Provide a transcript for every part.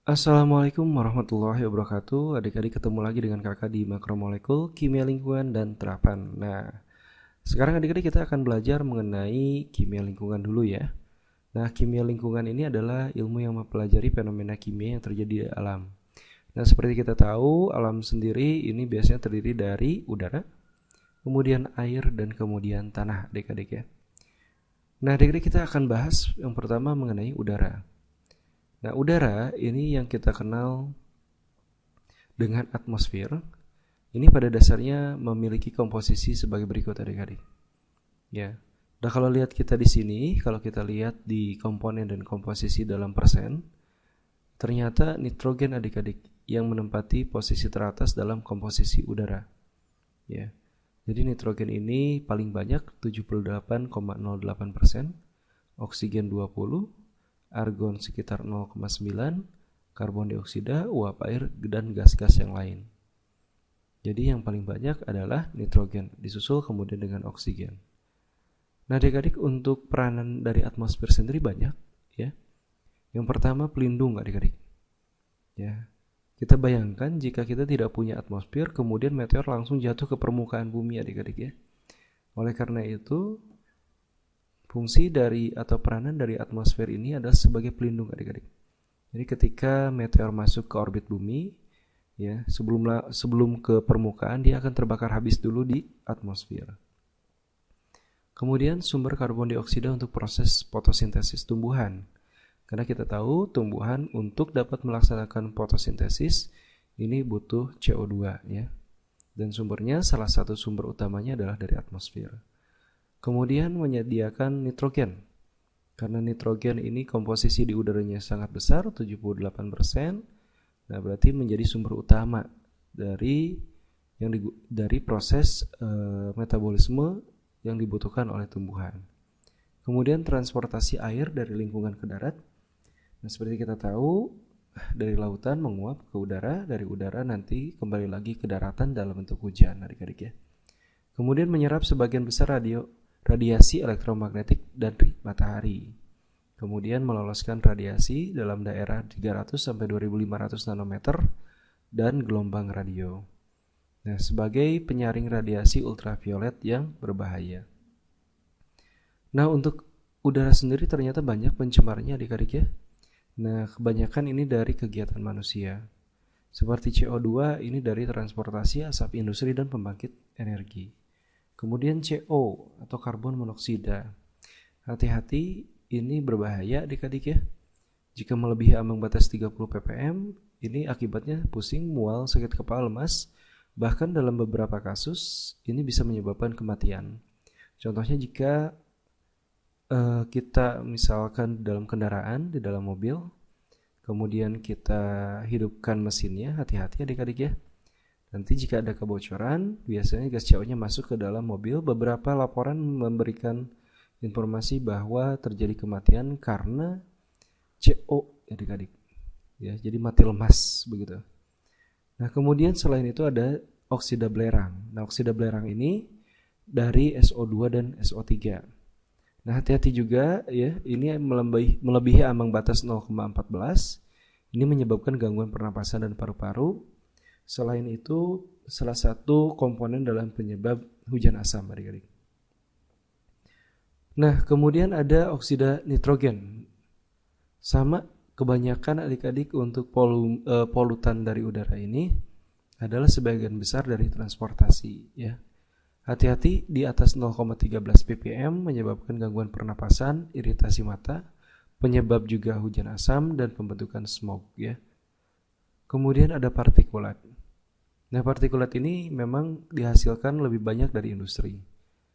Assalamualaikum warahmatullahi wabarakatuh. Adik-adik ketemu lagi dengan kakak di makromolekul, kimia lingkungan, dan terapan. Nah, sekarang adik-adik kita akan belajar mengenai kimia lingkungan dulu ya. Nah, kimia lingkungan ini adalah ilmu yang mempelajari fenomena kimia yang terjadi di alam. Nah, seperti kita tahu, alam sendiri ini biasanya terdiri dari udara, kemudian air, dan kemudian tanah, adik-adik ya. Nah, adik-adik kita akan bahas yang pertama mengenai udara. Nah, udara ini yang kita kenal dengan atmosfer. Ini pada dasarnya memiliki komposisi sebagai berikut adik-adik. Ya. Nah, kalau lihat kita di sini, kalau kita lihat di komponen dan komposisi dalam persen, ternyata nitrogen adik-adik yang menempati posisi teratas dalam komposisi udara. Ya. Jadi nitrogen ini paling banyak 78,08%, oksigen 20, argon sekitar 0,9, karbon dioksida, uap air, dan gas-gas yang lain. Jadi yang paling banyak adalah nitrogen, disusul kemudian dengan oksigen. Nah, adik-adik untuk peranan dari atmosfer sendiri banyak, ya. Yang pertama pelindung adik-adik. Ya. Kita bayangkan jika kita tidak punya atmosfer, kemudian meteor langsung jatuh ke permukaan bumi adik-adik ya. Oleh karena itu, fungsi dari atau peranan dari atmosfer ini adalah sebagai pelindung adik-adik. Jadi ketika meteor masuk ke orbit bumi, ya sebelum ke permukaan dia akan terbakar habis dulu di atmosfer. Kemudian sumber karbon dioksida untuk proses fotosintesis tumbuhan. Karena kita tahu tumbuhan untuk dapat melaksanakan fotosintesis ini butuh CO2 ya. Dan sumbernya salah satu sumber utamanya adalah dari atmosfer. Kemudian menyediakan nitrogen. Karena nitrogen ini komposisi di udaranya sangat besar, 78%. Nah, berarti menjadi sumber utama dari proses metabolisme yang dibutuhkan oleh tumbuhan. Kemudian transportasi air dari lingkungan ke darat. Nah, seperti kita tahu, dari lautan menguap ke udara, dari udara nanti kembali lagi ke daratan dalam bentuk hujan, adik-adik ya. Kemudian menyerap sebagian besar radiasi elektromagnetik dari matahari. Kemudian meloloskan radiasi dalam daerah 300 sampai 2500 nanometer dan gelombang radio. Nah, sebagai penyaring radiasi ultraviolet yang berbahaya. Nah, untuk udara sendiri ternyata banyak pencemarnya adik-adik ya. Nah, kebanyakan ini dari kegiatan manusia. Seperti CO2 ini dari transportasi, asap industri, dan pembangkit energi. Kemudian CO atau karbon monoksida. Hati-hati, ini berbahaya adik-adik ya. Jika melebihi ambang batas 30 ppm, ini akibatnya pusing, mual, sakit kepala, lemas. Bahkan dalam beberapa kasus, ini bisa menyebabkan kematian. Contohnya jika kita misalkan dalam kendaraan, di dalam mobil, kemudian kita hidupkan mesinnya, hati-hati adik-adik ya. Nanti jika ada kebocoran, biasanya gas CO-nya masuk ke dalam mobil. Beberapa laporan memberikan informasi bahwa terjadi kematian karena CO adik-adik. Ya, jadi mati lemas begitu. Nah, kemudian selain itu ada oksida belerang. Nah, oksida belerang ini dari SO2 dan SO3. Nah, hati-hati juga ya, ini melebihi ambang batas 0,14. Ini menyebabkan gangguan pernapasan dan paru-paru. Selain itu, salah satu komponen dalam penyebab hujan asam adik-adik. Nah, kemudian ada oksida nitrogen. Sama kebanyakan adik-adik untuk polutan dari udara ini adalah sebagian besar dari transportasi ya. Hati-hati di atas 0,13 ppm menyebabkan gangguan pernapasan, iritasi mata, penyebab juga hujan asam dan pembentukan smog ya. Kemudian ada partikulat. Nah, partikulat ini memang dihasilkan lebih banyak dari industri.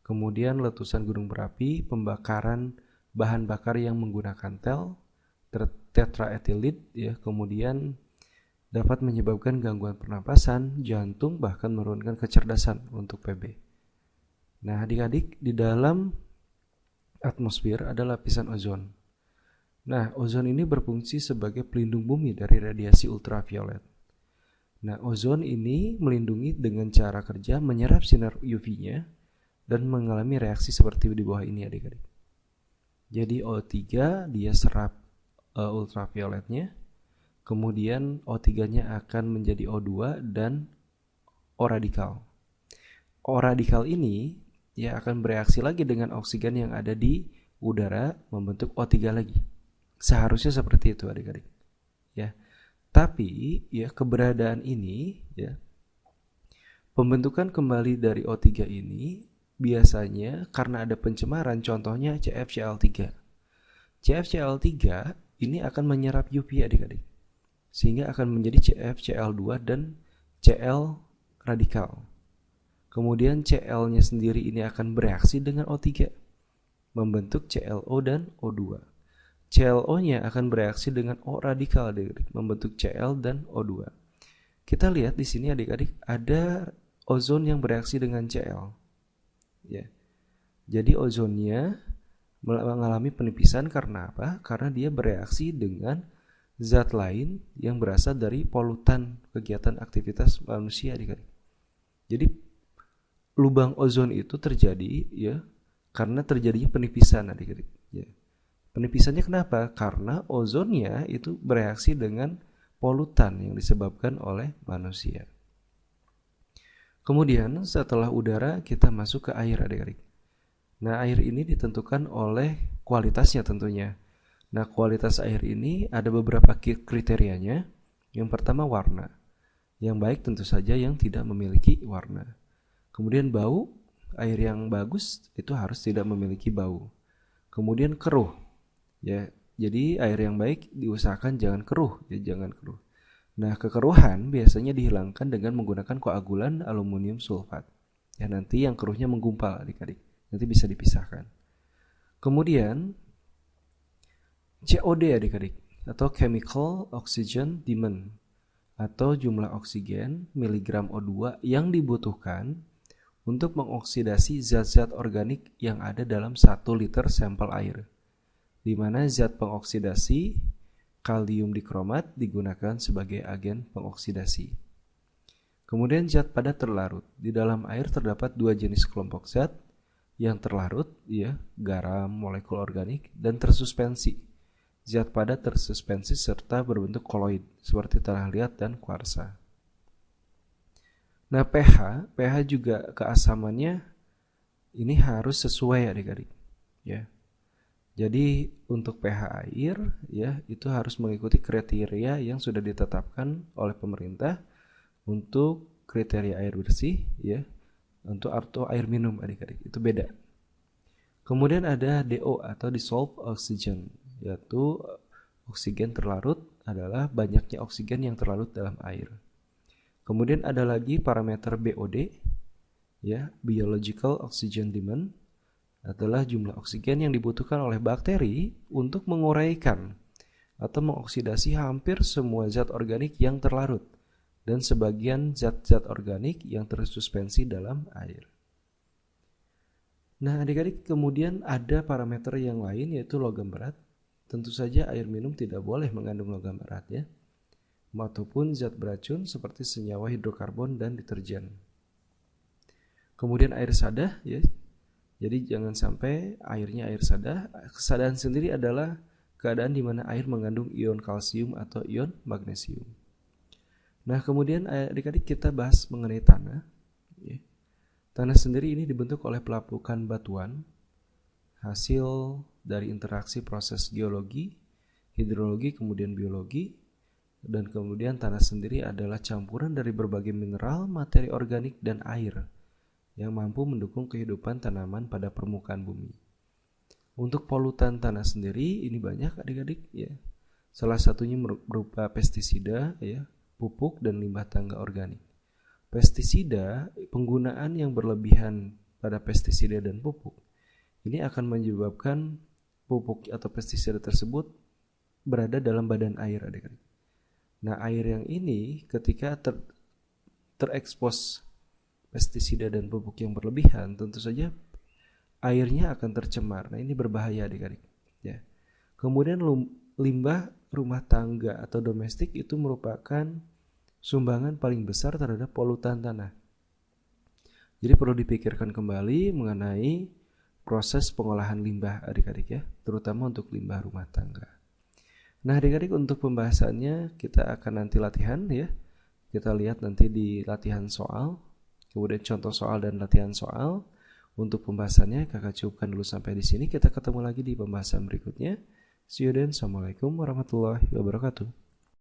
Kemudian letusan gunung berapi, pembakaran bahan bakar yang menggunakan tetraetilit ya, kemudian dapat menyebabkan gangguan pernapasan, jantung, bahkan menurunkan kecerdasan untuk PB. Nah, adik-adik, di dalam atmosfer ada lapisan ozon. Nah, ozon ini berfungsi sebagai pelindung bumi dari radiasi ultraviolet. Nah, ozon ini melindungi dengan cara kerja menyerap sinar UV-nya dan mengalami reaksi seperti di bawah ini adik-adik. Jadi O3 dia serap ultravioletnya, kemudian O3-nya akan menjadi O2 dan O radikal. O radikal ini ya akan bereaksi lagi dengan oksigen yang ada di udara membentuk O3 lagi. Seharusnya seperti itu adik-adik. Ya. Tapi ya keberadaan ini ya pembentukan kembali dari O3 ini biasanya karena ada pencemaran, contohnya CFCl3. CFCl3 ini akan menyerap UV adik-adik, sehingga akan menjadi CFCl2 dan Cl radikal. Kemudian Cl-nya sendiri ini akan bereaksi dengan O3, membentuk ClO dan O2. ClO-nya akan bereaksi dengan O radikal adik-adik, membentuk Cl dan O2. Kita lihat di sini adik-adik ada ozon yang bereaksi dengan Cl. Ya. Jadi ozonnya mengalami penipisan karena apa? Karena dia bereaksi dengan zat lain yang berasal dari polutan kegiatan aktivitas manusia adik-adik. Jadi lubang ozon itu terjadi ya karena terjadinya penipisan adik-adik. Ya. Penipisannya kenapa? Karena ozonnya itu bereaksi dengan polutan yang disebabkan oleh manusia. Kemudian setelah udara kita masuk ke air adik-adik. Nah, air ini ditentukan oleh kualitasnya tentunya. Nah, kualitas air ini ada beberapa kriterianya. Yang pertama warna. Yang baik tentu saja yang tidak memiliki warna. Kemudian bau, air yang bagus itu harus tidak memiliki bau. Kemudian keruh. Ya, jadi air yang baik diusahakan jangan keruh, ya jangan keruh. Nah, kekeruhan biasanya dihilangkan dengan menggunakan koagulan aluminium sulfat. Ya, nanti yang keruhnya menggumpal adik-adik. Nanti bisa dipisahkan. Kemudian COD adik-adik atau chemical oxygen demand atau jumlah oksigen miligram O2 yang dibutuhkan untuk mengoksidasi zat-zat organik yang ada dalam 1 liter sampel air. Di mana zat pengoksidasi kalium dikromat digunakan sebagai agen pengoksidasi. Kemudian zat padat terlarut. Di dalam air terdapat 2 jenis kelompok zat yang terlarut, ya, garam, molekul organik, dan tersuspensi. Zat padat tersuspensi serta berbentuk koloid seperti tanah liat dan kuarsa. Nah, pH juga keasamannya ini harus sesuai adik-adik, ya. Jadi untuk pH air ya itu harus mengikuti kriteria yang sudah ditetapkan oleh pemerintah untuk kriteria air bersih ya. Untuk air minum adik-adik itu beda. Kemudian ada DO atau dissolved oxygen, yaitu oksigen terlarut adalah banyaknya oksigen yang terlarut dalam air. Kemudian ada lagi parameter BOD ya, biological oxygen demand, adalah jumlah oksigen yang dibutuhkan oleh bakteri untuk menguraikan atau mengoksidasi hampir semua zat organik yang terlarut dan sebagian zat-zat organik yang tersuspensi dalam air. Nah, adik-adik, kemudian ada parameter yang lain yaitu logam berat. Tentu saja air minum tidak boleh mengandung logam berat ya, ataupun zat beracun seperti senyawa hidrokarbon dan deterjen. Kemudian air sadah ya. Jadi jangan sampai airnya air sadah. Kesadahan sendiri adalah keadaan di mana air mengandung ion kalsium atau ion magnesium. Nah, kemudian adik-adik kita bahas mengenai tanah. Ya. Tanah sendiri ini dibentuk oleh pelapukan batuan, hasil dari interaksi proses geologi, hidrologi, kemudian biologi. Dan kemudian tanah sendiri adalah campuran dari berbagai mineral, materi organik, dan air yang mampu mendukung kehidupan tanaman pada permukaan bumi. Untuk polutan tanah sendiri ini banyak adik-adik ya. Salah satunya berupa pestisida ya, pupuk dan limbah tangga organik. Pestisida, penggunaan yang berlebihan pada pestisida dan pupuk ini akan menyebabkan pupuk atau pestisida tersebut berada dalam badan air adik-adik. Nah, air yang ini ketika terekspos pestisida dan pupuk yang berlebihan, tentu saja airnya akan tercemar. Nah, ini berbahaya adik-adik ya. Kemudian limbah rumah tangga atau domestik itu merupakan sumbangan paling besar terhadap polutan tanah. Jadi perlu dipikirkan kembali mengenai proses pengolahan limbah adik-adik ya, terutama untuk limbah rumah tangga. Nah, adik-adik, untuk pembahasannya kita akan nanti latihan ya. Kita lihat nanti di latihan soal, kemudian contoh soal dan latihan soal. Untuk pembahasannya kakak cukupkan dulu sampai di sini. Kita ketemu lagi di pembahasan berikutnya. See you then. Assalamualaikum warahmatullahi wabarakatuh.